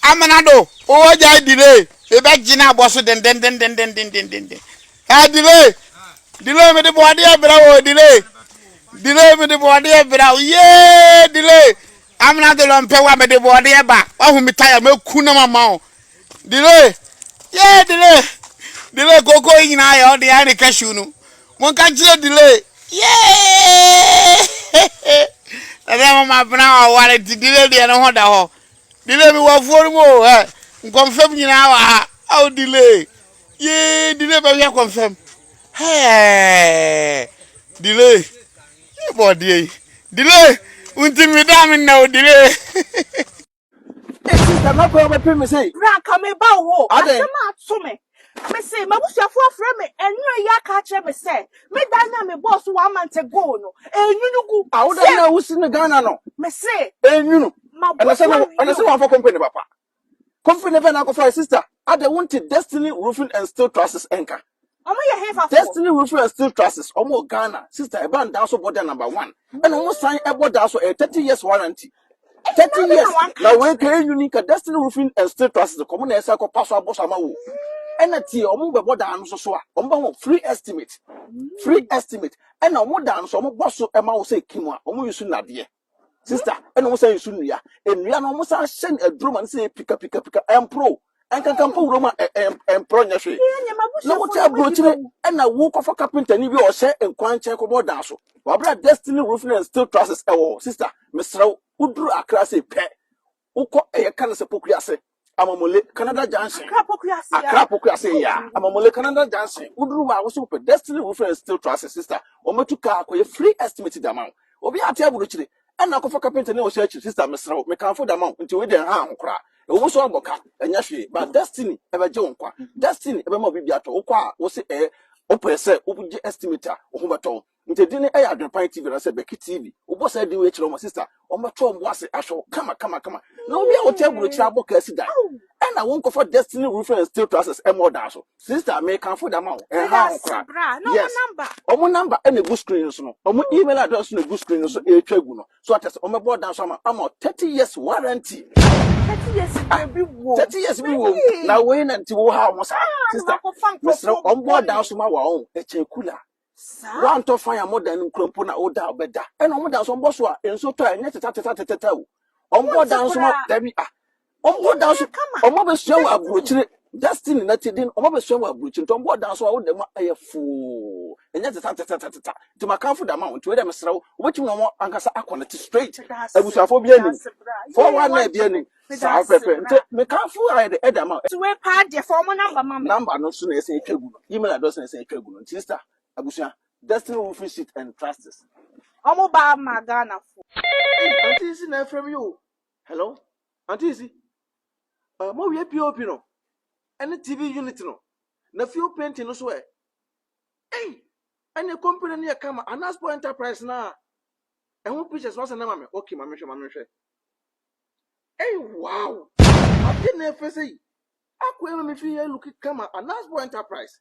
Amanado, oh, I delay. A back Gina boss, then. I delay. Delay with the body, bravo, delay. Delay with the body, bravo, yeah, delay. I'm not the lump with the body back. Oh, me tired, no kuna mouth. Delay. Yeah, delay. Delay go in I or the other cashew. One can't delay. Yeah. And then my brown wanted to delay the other one. Delay me one for more. Confirm you now. How delay? Yeah, delay by confirm. Hey, delay. Body. Delay. Until me damn now delay. Sister, not going to me say. Bra come about wo. Ade. Asema atume. Me say me busuafo afre me enyo ya ka kire me say. Me dan na me boss 1 month ago no. Enyunugu. I would not know who's in the Ghana no. Me say. You know. My And I said one for company, papa. Company never now for sister. I don't want Destiny Roofing and Steel Trusses anchor. Omo ye hefa for. Destiny Roofing and Steel Trusses. Omo Ghana. Sister, a band down so border number 1. And almost sign a border so a 30 years warranty. 30 years. Now when can unique Destiny Roofing and Steel Trusses the common as I could pass our boss amawo. And a tea or move a border and so free estimate. Free estimate. And no more dance or more boss of Emma say Kimwa, or you soon dear. Sister, and almost say soon ya. And we are almost send a drum and say pick up, and pro. And can come for Roma and pro. No what I brought you and I walk off a carpenter and you or say and quan check about dance. Wabra Destiny Roofing and Steel Trusses. Oh, sister, Mr. Udru Akrase pet. Uko a can support Amamole Canada Junction. Crapocracy, ya. Amamole Canada Junction. Udru was super Destiny Roofing and Steel Trusses, sister. Or Matuka, a free estimated amount. Or be at table richly. And now for carpenter no search, sister, Mr. Me can for the amount until we didn't harm cry. It was all boca and yashi, but Destiny ever jonqua. Destiny ever more bibiato, oqua, was it a oppressor, open estimator, or whomaton. Until dinner air the pine TV, I said Becky TV, who was I doing my sister, or my chum was it, I shall come. No, we are table which I book as that. And I won't go for Destiny Roofing and Steel Trusses and more dash. Sister, may come for the amount. And how crap. Yes. Number. Number and a good screen, so. Email address in a good screen, so a tribunal. So I test on my board down some. I'm 30 years warranty. 30 years, 30 years we will. Now wait until how much. Sister, Mr. On board down some our own. A cooler. One to fire more than Crumpuna or down better. And on down some bosswa, and so try net at on board down some Debbie. On board down some. On mother show up, which Destiny not didn't. On mother show up, which on board down so I would a fool. And yet to my comfort amount to them, so which no more Ankasa Aquanity straight. I was a phobia for 1 night beginning. South Pepper, me can't fool I the head amount. To wear part your former Number no sooner say Tribune. Email address and say Tribune. Sister, Abusia, Destiny Roofing Sheet and Trusses. Omo ba Magana. Auntie is in from you. Hello? Auntie is more we POP no. And the TV unit no. Na few painting no swear. Hey! And your company near come an Aspo Enterprise now. And who pictures was a name? Okay, my mission. Hey, wow! I didn't ever say. I couldn't me feel look at come an Aspo Enterprise.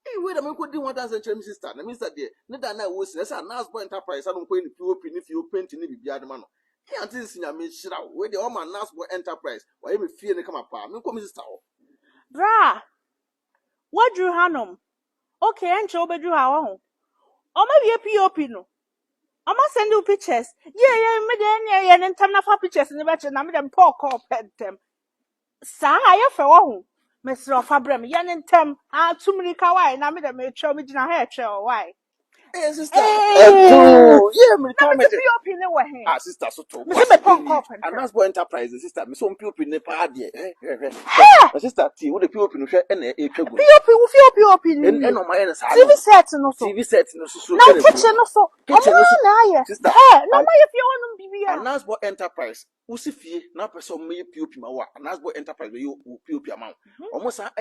Hey, wait a minute, could do 1,000 sister. The Mr. Dear, Nidana was a Nasbo Enterprise. I don't point if you paint in the other man. Can't see a miss out where the Oman Nasbo Enterprise. Why you fear they come apart? No come, Mr. Bra, what drew Hanum? Okay, and show bedroom our own. Or maybe a POP no. I must send you pictures. Yeah, and time for pictures in the batch and I'm them poor call pet them. Sa, I have a Mr. Fabrem, yan and tem, too many kawaii, and I'm them a show me in a hair show. Why? Hey, sister. Yeah, me come POP in the way. Ah, sister, so to. And that's what enterprise, sister. Me so POP in the party. Sister, T, what the POP no share and a POP POP and on my TV set no so. TV set no so. Now kitchen no so. Kitchen no so. Sister. No my if you want to be. And that's what enterprise. Usifie na person me POP ma wa. And that's what enterprise you POP amount. Almost a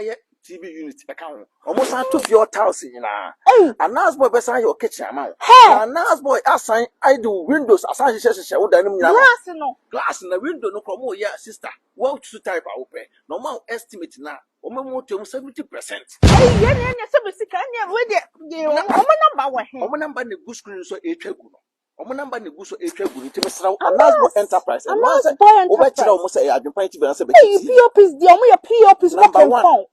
TV unit account. Almost to your house na. And that's what besan your kitchen amount. And that's boy assign I do windows assign she would glass in the window no come yeah sister. What to type open. Normal estimate na. Omo to 70%. Yeah, so we can with the number one. Omo number the good screen so e twegu no. Omo number ne guso etwa gu ni te mesra Anasbo Enterprise and once obekira omo say adwempan ti be na say Hey, POPs the omo your POPs number 1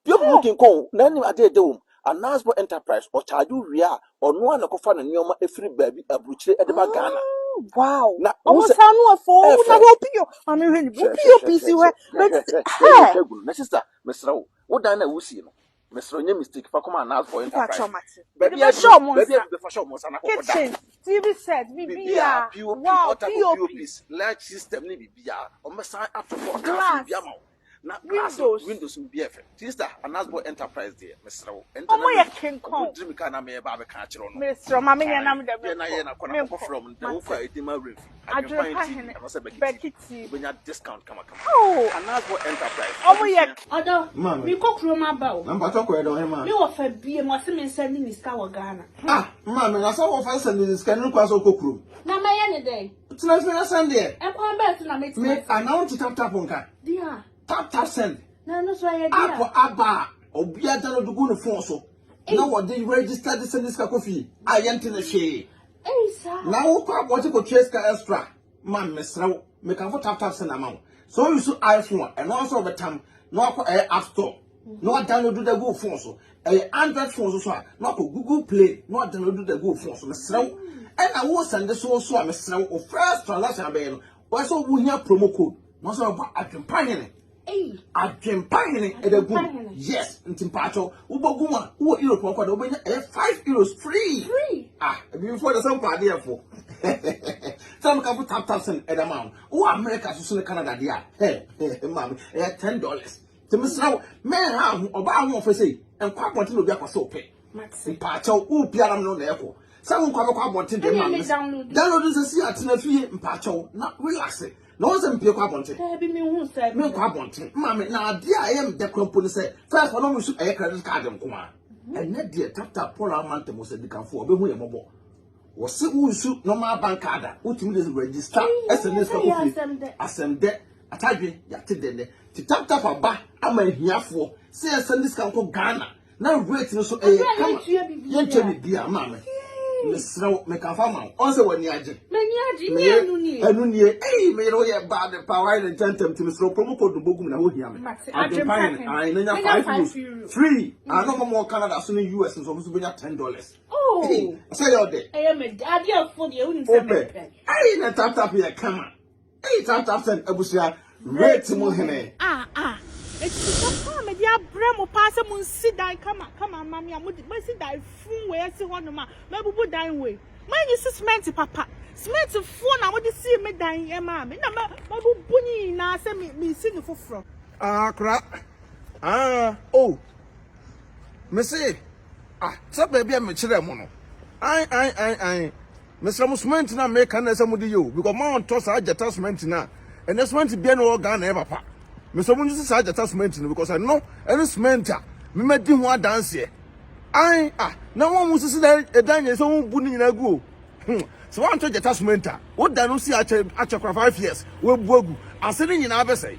POP looking kon na ni ade de wom Anasbo Enterprise o charge wi a ono an kofa na neoma efiri baabi abuchire e de ba Ghana. Wow. Na omo sa no afo na wo PO ami hwe ni POPs we na sister mesra wo dan na wusi no mesra nya mistake fa come Anasbo Enterprise baby be show mo sa na kitchen TV set bibia wow POPs large system ni bibia o mesa atofo ka bibia ma na windows be efe sister Anasbo Enterprise there mesra wo omo ye kenkon dream ka na me ba be ka kire no mesra ma me nya nam de me na ye na kona ko from the wo kwa edima ref adwempan ti say bekiti benya discount kama Anasbo Enterprise omo ye odo mi kokro ma ba o na mpato ko edo he ma mi wo fa bie mo se me send ni ska wo Ghana ma me na so wo fa send ni ska ni kwa so kokro na ma ye ne dey tina fi na send there e kwa ba tu na me ti me announce tap nka dia tap send na no so ye dia apo aba obia dano dugu no phone so na wo dey register the send ska kofi ayente na hwe sa na wo kwa bote ko trace ka extra man mesrawo me kan for tap send amount so you so iPhone and also over time no akọ App Store no download the go phone so Android phone so no akọ Google Play no download the go phone so mesrawo and I will send this so a mesrawo of first transaction be no wo so wo hia promo code no so ba adwempanye adwempanye edagu yes ntimpacho uboguma wo Europe kwa da obenya 5 euros free before the some party for some can put tap send edamount wo America so Canada dia mama $10 to misrawo men ha oba ho for say enkwa abonte no bi akwaso pe mpacho wo biara no na eko some kwa abonte de man download this see atena fie mpacho na relax no se mpie kwa abonte bi mi hu say me kwa abonte mama na ade a yem de krompo ni say first for no musu credit card nko a ene de tap pour amount mo se dikanfo obehu ye mobo wo se unsu normal bank card utimi de register SMS ko fi asem de atadwe ya te de ti tap aba ama hiafo se send this kan ko Ghana na rate no so kama yenche bi bia mama mesrawo me kan fa ma on se wani age ni anu ni me ro ye bad power and tentem ti mesrawo promo code bogum na ho hia me adempine I na 5 euros free no more Canada so ni US so so benya $10 say your day me ade afo de uni se me na tap ya kama tap send abusia rate mo hene it's so me dia bremo pass mun sit down come mami amudi me sit down fun we esi hono ma me bubu dan we man you cement papa cement fun na wodi see me dan e ma me na bubu ni na se me si ni foforo kra me say so baby me kire mo no ai Mr. Musment na make na se mudi yo because man to sa jata cement na and the cement bia no Ghana e papa Mr. Munju sa jata cement no because I know any cement me medi ho dance here na won musu si dan ye so won bu ni na gu so wan to jata cement wo dan no si ache 5 years we bu agu ase ni nyina be say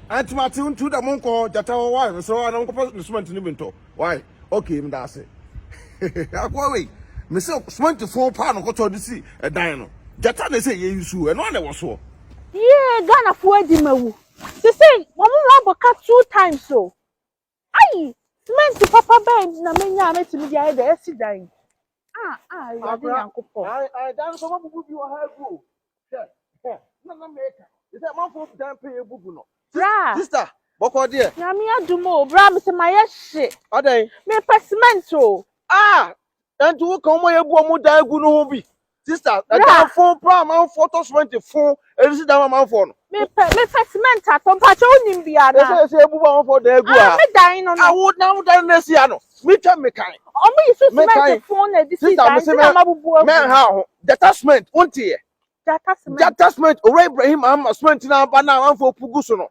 antimati untu da mon ko jata why so na ko cement ni binto why okay me da say akwa we me say cement fo pa no ko to di si dan no jata na say ye yusu e no na wo so Ghana fo adi mawu they say mama rabo ka 2 times so ai cement papa ben na menya metimi dia e da esi dan you dey yankopo I dan so bubu bi wa ha gu na make they say man fo dan pay bubu no sister boko there na me adumo bra me se maye hye odan me cement o and wo kan mo ye bu o mo dan gu no ho bi sister that phone pra man photo cement phone e si dan man phone no me cement atom pa cho nim bia na say bu ba man phone dan gu me dan no wo dan na si ano me twa me kan o me use cement phone na disi dan na mabubu men ha ho detachment wontie detachment o Ibrahim Ahmad cement na ba na man phone pugu so no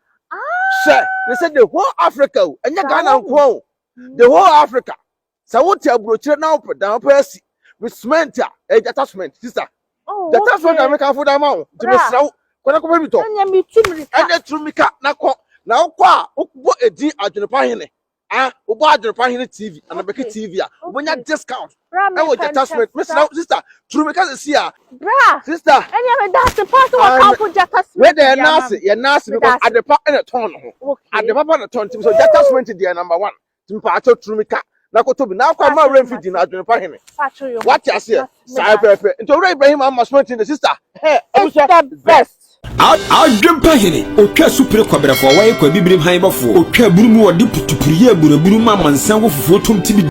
say they said the whole Africa enya Ghana nko the whole Africa say what abrochire na dan pa si with cement detachment sister detachment na make am for that man to be sraw kona ko bi to enya mi tumrika enya tumrika na ko a okbo edi adwene pa hene Obo adrepa here TV and Abeke TV when you discount. I will attachment. Mr. Sister, true because see ya. Bra. Sister. And you that's the part of account attachment. Where they are nasty, you're nasty because at the part in a ton. At the papa the ton, so attachment is the number one. Timpacho Trumika. Now come out rain feeding at the party. What you see? Cyber. Into Ibrahim, I must mention the sister. Hey, it's the best. I'll jump ahead. Okay, super cobra for why could be behind before. Okay, Brumu or Diputupria, Buruma, and Sango for 20